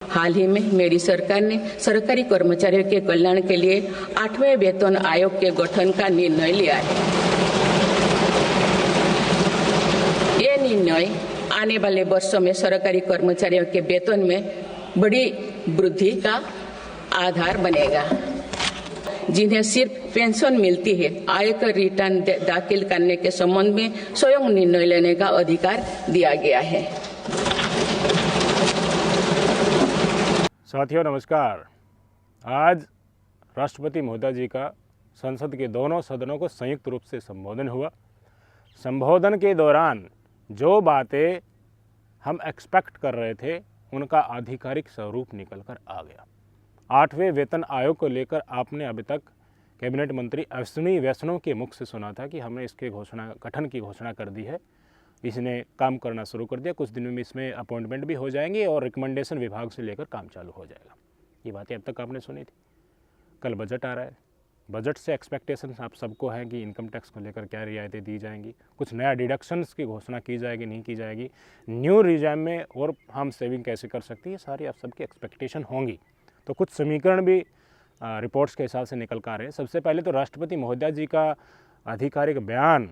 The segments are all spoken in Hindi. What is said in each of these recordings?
हाल ही में मेरी सरकार ने सरकारी कर्मचारियों के कल्याण के लिए 8वें वेतन आयोग के गठन का निर्णय लिया है। ये निर्णय आने वाले वर्षों में सरकारी कर्मचारियों के वेतन में बड़ी वृद्धि का आधार बनेगा। जिन्हें सिर्फ पेंशन मिलती है, आयकर रिटर्न दाखिल करने के संबंध में स्वयं निर्णय लेने का अधिकार दिया गया है। साथियों नमस्कार। आज राष्ट्रपति महोदय जी का संसद के दोनों सदनों को संयुक्त रूप से संबोधन हुआ। संबोधन के दौरान जो बातें हम एक्सपेक्ट कर रहे थे उनका आधिकारिक स्वरूप निकल कर आ गया। 8वें वेतन आयोग को लेकर आपने अभी तक कैबिनेट मंत्री अश्विनी वैष्णव के मुख से सुना था कि हमने इसके गठन की घोषणा कर दी है, इसने काम करना शुरू कर दिया, कुछ दिनों में इसमें अपॉइंटमेंट भी हो जाएंगे और रिकमेंडेशन विभाग से लेकर काम चालू हो जाएगा। ये बातें अब तक आपने सुनी थी। कल बजट आ रहा है, बजट से एक्सपेक्टेशन आप सबको है कि इनकम टैक्स को लेकर क्या रियायतें दी जाएंगी, कुछ नया डिडक्शंस की घोषणा की जाएगी नहीं की जाएगी, न्यू रिजाइम में और हम सेविंग कैसे कर सकती है, सारी आप सबकी एक्सपेक्टेशन होंगी। तो कुछ समीकरण भी रिपोर्ट्स के हिसाब से निकल कर आ रहे हैं। सबसे पहले तो राष्ट्रपति महोदय जी का आधिकारिक बयान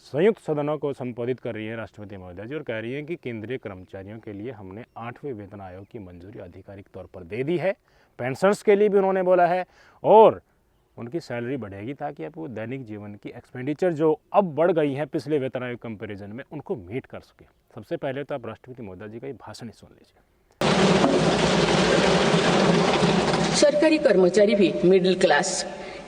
संयुक्त सदनों को संबोधित कर रही है राष्ट्रपति महोदय जी और कह रही हैं कि केंद्रीय कर्मचारियों के लिए हमने 8वें वेतन आयोग की मंजूरी आधिकारिक तौर पर दे दी है। पेंशनर्स के लिए भी उन्होंने बोला है और उनकी सैलरी बढ़ेगी ताकि आप वो दैनिक जीवन की एक्सपेंडिचर जो अब बढ़ गई है पिछले वेतन आयोग कंपेरिजन में उनको मीट कर सके। सबसे पहले तो आप राष्ट्रपति महोदय जी का ये भाषण ही सुन लीजिए। सरकारी कर्मचारी भी मिडिल क्लास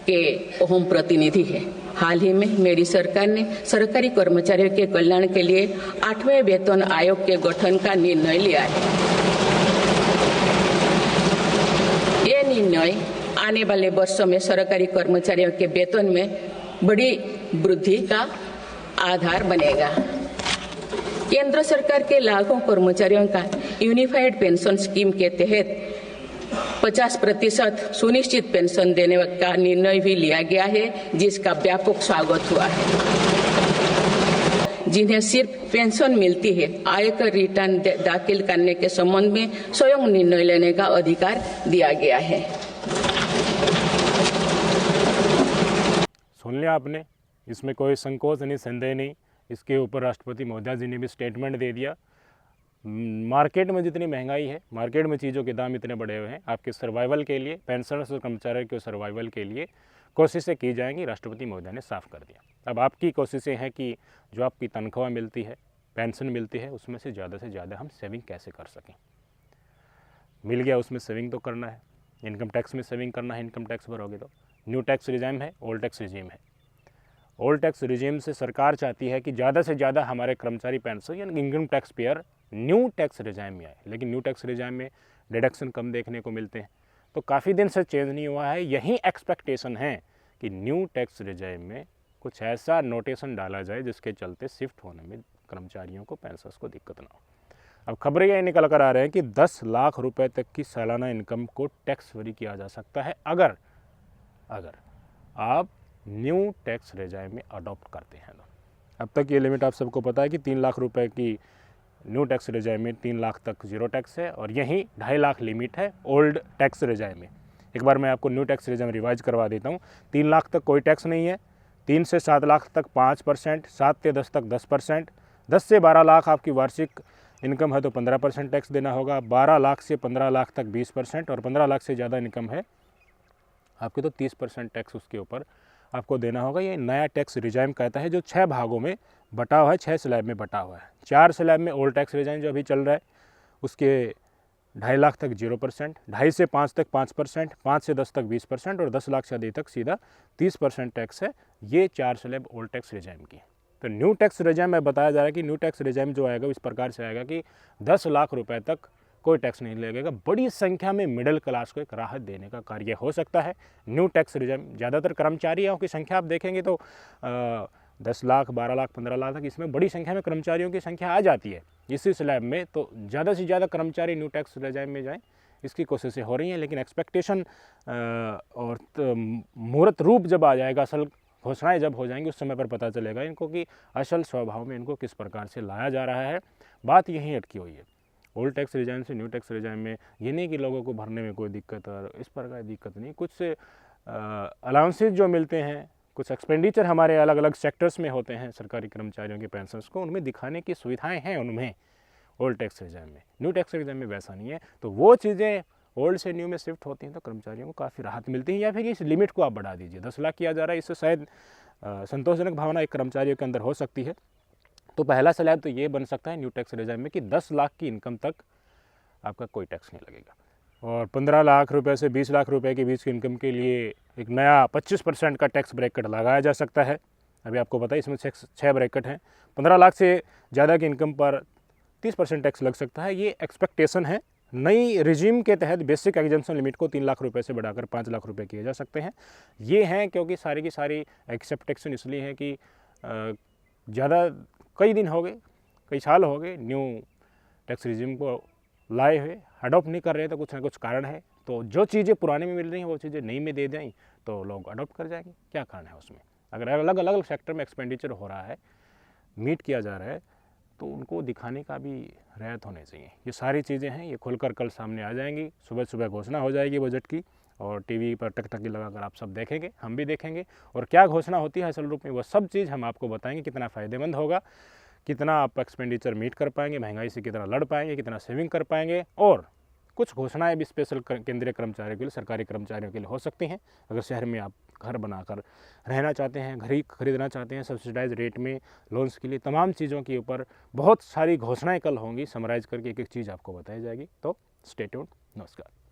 के अहम प्रतिनिधि है। हाल ही में मेरी सरकार ने सरकारी कर्मचारियों के कल्याण के लिए 8वें वेतन आयोग के गठन का निर्णय लिया है। ये निर्णय आने वाले वर्षों में सरकारी कर्मचारियों के वेतन में बड़ी वृद्धि का आधार बनेगा। केंद्र सरकार के लाखों कर्मचारियों का यूनिफाइड पेंशन स्कीम के तहत 50% सुनिश्चित पेंशन देने का निर्णय भी लिया गया है, जिसका व्यापक स्वागत हुआ है। जिन्हें सिर्फ पेंशन मिलती है, आयकर रिटर्न दाखिल करने के संबंध में स्वयं निर्णय लेने का अधिकार दिया गया है। सुन लिया आपने, इसमें कोई संकोच नहीं, संदेह नहीं। इसके ऊपर राष्ट्रपति महोदय जी ने भी स्टेटमेंट दे दिया। मार्केट में जितनी महंगाई है, मार्केट में चीज़ों के दाम इतने बढ़े हुए हैं, आपके सर्वाइवल के लिए, पेंशनर्स और कर्मचारियों के सर्वाइवल के लिए कोशिशें की जाएंगी, राष्ट्रपति महोदय ने साफ कर दिया। अब आपकी कोशिशें हैं कि जो आपकी तनख्वाह मिलती है, पेंशन मिलती है, उसमें से ज़्यादा हम सेविंग कैसे कर सकें। मिल गया उसमें सेविंग तो करना है, इनकम टैक्स में सेविंग करना है, इनकम टैक्स भरोगे तो। न्यू टैक्स रिजाइम है, ओल्ड टैक्स रिजीम है। ओल्ड टैक्स रिजीम से सरकार चाहती है कि ज़्यादा से ज़्यादा हमारे कर्मचारी पेंशन या income tax payer new tax regime में आए, लेकिन न्यू टैक्स रिजाइम में डिडक्शन कम देखने को मिलते हैं। तो काफ़ी दिन से चेंज नहीं हुआ है। यही एक्सपेक्टेशन है कि न्यू टैक्स रिजाइम में कुछ ऐसा नोटेशन डाला जाए जिसके चलते शिफ्ट होने में कर्मचारियों को, पेंशनर्स को दिक्कत ना हो। अब खबरें ये निकल कर आ रहे हैं कि 10 लाख रुपए तक की सालाना इनकम को टैक्स फ्री किया जा सकता है अगर आप न्यू टैक्स रिजाइम में अडॉप्ट करते हैं। अब तक ये लिमिट आप सबको पता है कि 3 लाख रुपए की न्यू टैक्स रिजाइम में 3 लाख तक जीरो टैक्स है और यही 2.5 लाख लिमिट है ओल्ड टैक्स रिजाइम में। एक बार मैं आपको न्यू टैक्स रिजाइम रिवाइज करवा देता हूँ। 3 लाख तक कोई टैक्स नहीं है, 3 से 7 लाख तक 5%, 7 से 10 तक 10%, 10 से 12 लाख आपकी वार्षिक इनकम है तो 15% टैक्स देना होगा, 12 लाख से 15 लाख तक 20% और 15 लाख से ज़्यादा इनकम है आपके तो 30% टैक्स उसके ऊपर आपको देना होगा। ये नया टैक्स रिजाइम कहता है जो 6 भागों में बटा हुआ है, 6 स्लैब में बटा हुआ है। 4 स्लैब में ओल्ड टैक्स रिजाइम जो अभी चल रहा है उसके 2.5 लाख तक 0%, 2.5 से 5 तक 5%, 5 से 10 तक 20% और 10 लाख से अधिक तक सीधा 30% टैक्स है। ये 4 स्लैब ओल्ड टैक्स रिजाइम की। तो न्यू टैक्स रिजाइम में बताया जा रहा है कि न्यू टैक्स रिजाइम जो आएगा इस प्रकार से आएगा कि 10 लाख रुपए तक कोई टैक्स नहीं लगेगा। बड़ी संख्या में मिडिल क्लास को एक राहत देने का कार्य हो सकता है न्यू टैक्स रिजाइम। ज़्यादातर कर्मचारियों की संख्या आप देखेंगे तो 10 लाख, 12 लाख, 15 लाख तक इसमें बड़ी संख्या में कर्मचारियों की संख्या आ जाती है इसी स्लैब में। तो ज़्यादा से ज़्यादा कर्मचारी न्यू टैक्स रिजाइम में जाएँ, इसकी कोशिशें हो रही हैं। लेकिन एक्सपेक्टेशन और मुहूर्त रूप जब आ जाएगा, असल घोषणाएं जब हो जाएंगी, उस समय पर पता चलेगा इनको कि असल स्वभाव में इनको किस प्रकार से लाया जा रहा है। बात यहीं अटकी हुई है। ओल्ड टैक्स रिजाइम से न्यू टैक्स रिजाइम में ये नहीं कि लोगों को भरने में कोई दिक्कत और इस प्रकार की दिक्कत नहीं, कुछ अलाउंसेस जो मिलते हैं, कुछ एक्सपेंडिचर हमारे अलग अलग सेक्टर्स में होते हैं सरकारी कर्मचारियों के पेंशन्स को, उनमें दिखाने की सुविधाएं हैं उनमें ओल्ड टैक्स रिजाइम में। न्यू टैक्स रिजाइम में वैसा नहीं है, तो वो चीज़ें ओल्ड से न्यू में शिफ्ट होती हैं तो कर्मचारियों को काफ़ी राहत मिलती है। या फिर इस लिमिट को आप बढ़ा दीजिए, 10 लाख किया जा रहा है, इससे शायद संतोषजनक भावना एक कर्मचारियों के अंदर हो सकती है। तो पहला स्लैब तो ये बन सकता है न्यू टैक्स रिजाइम में कि 10 लाख की इनकम तक आपका कोई टैक्स नहीं लगेगा, और 15 लाख रुपए से 20 लाख रुपए के बीच की इनकम के लिए एक नया 25% का टैक्स ब्रैकेट लगाया जा सकता है। अभी आपको पता है इसमें 6 ब्रैकेट हैं। 15 लाख से ज़्यादा की इनकम पर 30% टैक्स लग सकता है। ये एक्सपेक्टेशन है। नई रिजीम के तहत बेसिक एग्जम्पशन लिमिट को 3 लाख रुपए से बढ़ाकर 5 लाख रुपए किए जा सकते हैं। ये हैं क्योंकि सारी की सारी एक्सेप्टेशन इसलिए है कि ज़्यादा कई दिन हो गए, कई साल हो गए न्यू टैक्स रिजीम को लाए हुए, अडॉप्ट नहीं कर रहे, तो कुछ ना कुछ कारण है। तो जो चीज़ें पुराने में मिल रही हैं वो चीज़ें नई में दे दें तो लोग अडॉप्ट कर जाएंगे। क्या कारण है उसमें? अगर अलग अलग सेक्टर में एक्सपेंडिचर हो रहा है, मीट किया जा रहा है, तो उनको दिखाने का भी रियायत होने चाहिए। ये सारी चीज़ें हैं, ये खुलकर कल सामने आ जाएंगी। सुबह सुबह घोषणा हो जाएगी बजट की, और टीवी पर टकटकी लगाकर आप सब देखेंगे, हम भी देखेंगे। और क्या घोषणा होती है असल रूप में, वो सब चीज़ हम आपको बताएंगे। कितना फ़ायदेमंद होगा, कितना आप एक्सपेंडिचर मीट कर पाएंगे, महंगाई से कितना लड़ पाएंगे, कितना सेविंग कर पाएंगे। और कुछ घोषणाएं भी स्पेशल केंद्रीय कर्मचारियों के लिए, सरकारी कर्मचारियों के लिए हो सकती हैं। अगर शहर में आप घर बनाकर रहना चाहते हैं, घर ही खरीदना चाहते हैं सब्सिडाइज रेट में लोन्स के लिए, तमाम चीज़ों के ऊपर बहुत सारी घोषणाएं कल होंगी। समराइज करके एक एक चीज़ आपको बताई जाएगी। तो स्टे ट्यून्ड। नमस्कार।